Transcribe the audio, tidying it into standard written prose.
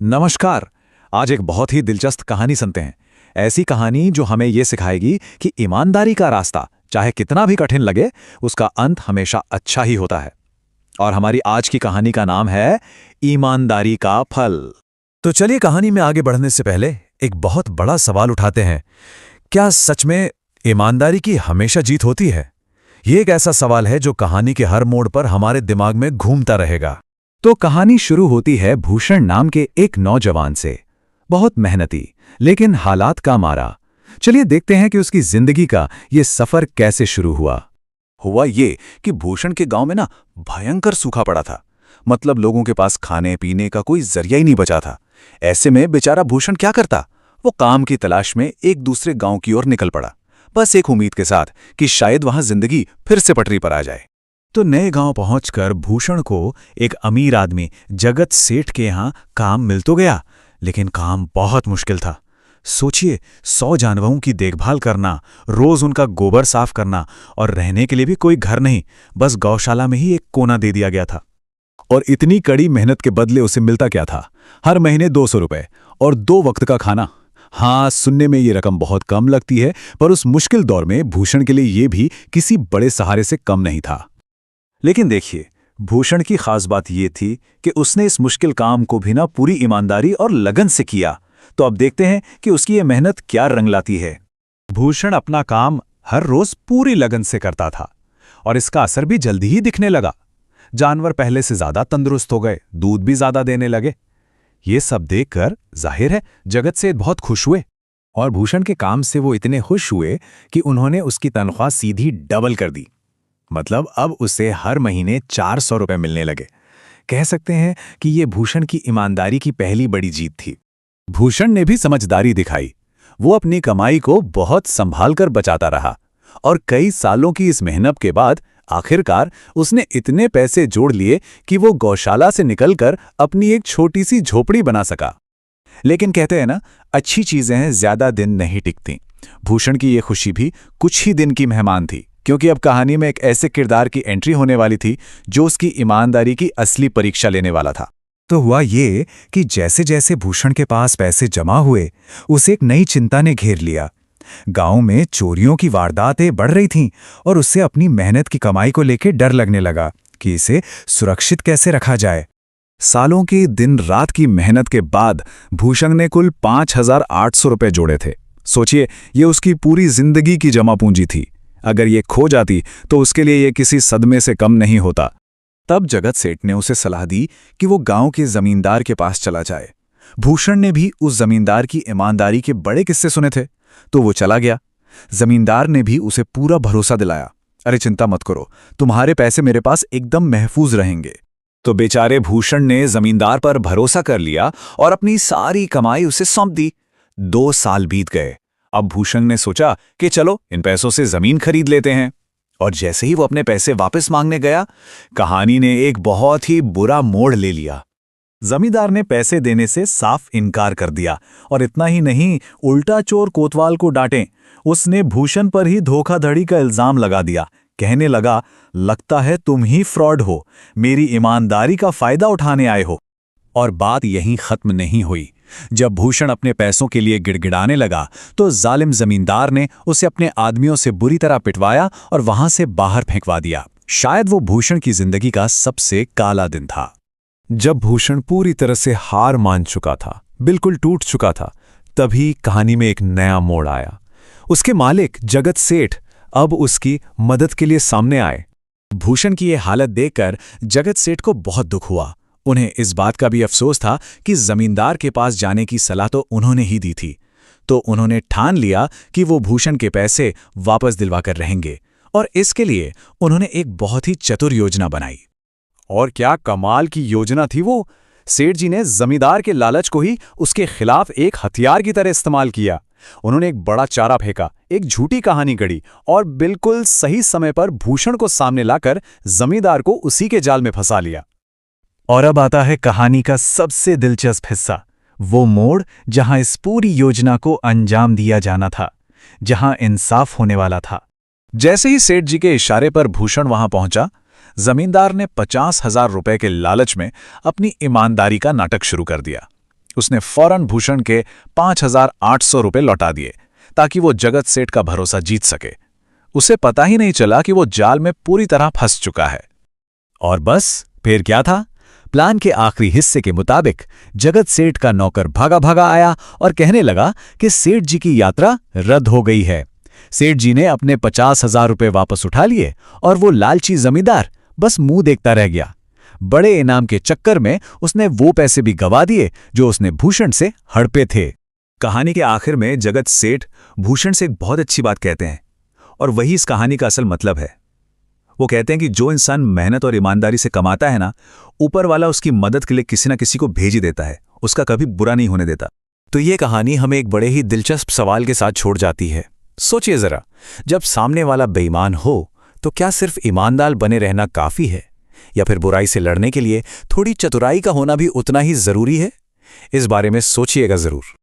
नमस्कार। आज एक बहुत ही दिलचस्प कहानी सुनते हैं। ऐसी कहानी जो हमें ये सिखाएगी कि ईमानदारी का रास्ता चाहे कितना भी कठिन लगे, उसका अंत हमेशा अच्छा ही होता है। और हमारी आज की कहानी का नाम है ईमानदारी का फल। तो चलिए, कहानी में आगे बढ़ने से पहले एक बहुत बड़ा सवाल उठाते हैं। क्या सच में ईमानदारी की हमेशा जीत होती है? ये एक ऐसा सवाल है जो कहानी के हर मोड़ पर हमारे दिमाग में घूमता रहेगा। तो कहानी शुरू होती है भूषण नाम के एक नौजवान से। बहुत मेहनती, लेकिन हालात का मारा। चलिए देखते हैं कि उसकी जिंदगी का ये सफर कैसे शुरू हुआ। हुआ ये कि भूषण के गांव में ना भयंकर सूखा पड़ा था। मतलब लोगों के पास खाने पीने का कोई जरिया ही नहीं बचा था। ऐसे में बेचारा भूषण क्या करता? वो काम की तलाश में एक दूसरे गांव की ओर निकल पड़ा, बस एक उम्मीद के साथ कि शायद वहां जिंदगी फिर से पटरी पर आ जाए। तो नए गांव पहुंचकर भूषण को एक अमीर आदमी जगत सेठ के यहां काम मिल तो गया, लेकिन काम बहुत मुश्किल था। सोचिए, 100 जानवरों की देखभाल करना, रोज उनका गोबर साफ करना, और रहने के लिए भी कोई घर नहीं, बस गौशाला में ही एक कोना दे दिया गया था। और इतनी कड़ी मेहनत के बदले उसे मिलता क्या था? हर महीने 200 रुपए और 2 वक्त का खाना। हाँ, सुनने में ये रकम बहुत कम लगती है, पर उस मुश्किल दौर में भूषण के लिए ये भी किसी बड़े सहारे से कम नहीं था। लेकिन देखिए, भूषण की खास बात यह थी कि उसने इस मुश्किल काम को भी ना पूरी ईमानदारी और लगन से किया। तो अब देखते हैं कि उसकी ये मेहनत क्या रंग लाती है। भूषण अपना काम हर रोज पूरी लगन से करता था, और इसका असर भी जल्दी ही दिखने लगा। जानवर पहले से ज्यादा तंदुरुस्त हो गए, दूध भी ज्यादा देने लगे। ये सब देखकर जाहिर है जगत सेठ बहुत खुश हुए, और भूषण के काम से वो इतने खुश हुए कि उन्होंने उसकी तनख्वाह सीधी डबल कर दी। मतलब अब उसे हर महीने 400 रुपए मिलने लगे। कह सकते हैं कि ये भूषण की ईमानदारी की पहली बड़ी जीत थी। भूषण ने भी समझदारी दिखाई। वो अपनी कमाई को बहुत संभाल कर बचाता रहा, और कई सालों की इस मेहनत के बाद आखिरकार उसने इतने पैसे जोड़ लिए कि वो गौशाला से निकलकर अपनी एक छोटी सी झोपड़ी बना सका। लेकिन कहते हैं ना, अच्छी चीजें ज्यादा दिन नहीं टिकती। भूषण की ये खुशी भी कुछ ही दिन की मेहमान थी, क्योंकि अब कहानी में एक ऐसे किरदार की एंट्री होने वाली थी जो उसकी ईमानदारी की असली परीक्षा लेने वाला था। तो हुआ ये कि जैसे जैसे भूषण के पास पैसे जमा हुए, उसे एक नई चिंता ने घेर लिया। गांव में चोरियों की वारदातें बढ़ रही थीं, और उससे अपनी मेहनत की कमाई को लेकर डर लगने लगा कि इसे सुरक्षित कैसे रखा जाए। सालों की दिन रात की मेहनत के बाद भूषण ने कुल 5,800 रुपए जोड़े थे। सोचिए, ये उसकी पूरी जिंदगी की जमा पूंजी थी। अगर ये खो जाती तो उसके लिए ये किसी सदमे से कम नहीं होता। तब जगत सेठ ने उसे सलाह दी कि वो गांव के जमींदार के पास चला जाए। भूषण ने भी उस जमींदार की ईमानदारी के बड़े किस्से सुने थे, तो वो चला गया। जमींदार ने भी उसे पूरा भरोसा दिलाया, अरे चिंता मत करो, तुम्हारे पैसे मेरे पास एकदम महफूज रहेंगे। तो बेचारे भूषण ने जमींदार पर भरोसा कर लिया और अपनी सारी कमाई उसे सौंप दी। 2 साल बीत गए। अब भूषण ने सोचा कि चलो इन पैसों से जमीन खरीद लेते हैं। और जैसे ही वो अपने पैसे वापस मांगने गया, कहानी ने एक बहुत ही बुरा मोड़ ले लिया। जमींदार ने पैसे देने से साफ इनकार कर दिया, और इतना ही नहीं, उल्टा चोर कोतवाल को डांटे। उसने भूषण पर ही धोखाधड़ी का इल्जाम लगा दिया। कहने लगा, लगता है तुम ही फ्रॉड हो, मेरी ईमानदारी का फायदा उठाने आए हो। और बात यहीं खत्म नहीं हुई। जब भूषण अपने पैसों के लिए गिड़गिड़ाने लगा, तो जालिम जमींदार ने उसे अपने आदमियों से बुरी तरह पिटवाया और वहां से बाहर फेंकवा दिया। शायद वो भूषण की जिंदगी का सबसे काला दिन था। जब भूषण पूरी तरह से हार मान चुका था, बिल्कुल टूट चुका था, तभी कहानी में एक नया मोड़ आया। उसके मालिक जगत सेठ अब उसकी मदद के लिए सामने आए। भूषण की ये हालत देखकर जगत सेठ को बहुत दुख हुआ। उन्हें इस बात का भी अफसोस था कि जमींदार के पास जाने की सलाह तो उन्होंने ही दी थी। तो उन्होंने ठान लिया कि वो भूषण के पैसे वापस दिलवाकर रहेंगे, और इसके लिए उन्होंने एक बहुत ही चतुर योजना बनाई। और क्या कमाल की योजना थी वो! सेठ जी ने जमींदार के लालच को ही उसके खिलाफ एक हथियार की तरह इस्तेमाल किया। उन्होंने एक बड़ा चारा फेंका, एक झूठी कहानी गढ़ी, और बिल्कुल सही समय पर भूषण को सामने लाकर जमींदार को उसी के जाल में फंसा लिया। और अब आता है कहानी का सबसे दिलचस्प हिस्सा, वो मोड़ जहां इस पूरी योजना को अंजाम दिया जाना था, जहां इंसाफ होने वाला था। जैसे ही सेठ जी के इशारे पर भूषण वहां पहुंचा, जमींदार ने 50,000 रुपए के लालच में अपनी ईमानदारी का नाटक शुरू कर दिया। उसने फौरन भूषण के 5,800 रुपये लौटा दिए ताकि वो जगत सेठ का भरोसा जीत सके। उसे पता ही नहीं चला कि वो जाल में पूरी तरह फंस चुका है। और बस फिर क्या था? प्लान के आखिरी हिस्से के मुताबिक जगत सेठ का नौकर भागा भागा आया और कहने लगा कि सेठ जी की यात्रा रद्द हो गई है। सेठ जी ने अपने 50,000 रुपये वापस उठा लिए और वो लालची जमींदार बस मुंह देखता रह गया। बड़े इनाम के चक्कर में उसने वो पैसे भी गवा दिए जो उसने भूषण से हड़पे थे। कहानी के आखिर में जगत सेठ भूषण से एक बहुत अच्छी बात कहते हैं, और वही इस कहानी का असल मतलब है। वो कहते हैं कि जो इंसान मेहनत और ईमानदारी से कमाता है ना, ऊपर वाला उसकी मदद के लिए किसी ना किसी को भेज ही देता है, उसका कभी बुरा नहीं होने देता। तो ये कहानी हमें एक बड़े ही दिलचस्प सवाल के साथ छोड़ जाती है। सोचिए जरा, जब सामने वाला बेईमान हो तो क्या सिर्फ ईमानदार बने रहना काफी है, या फिर बुराई से लड़ने के लिए थोड़ी चतुराई का होना भी उतना ही जरूरी है? इस बारे में सोचिएगा जरूर।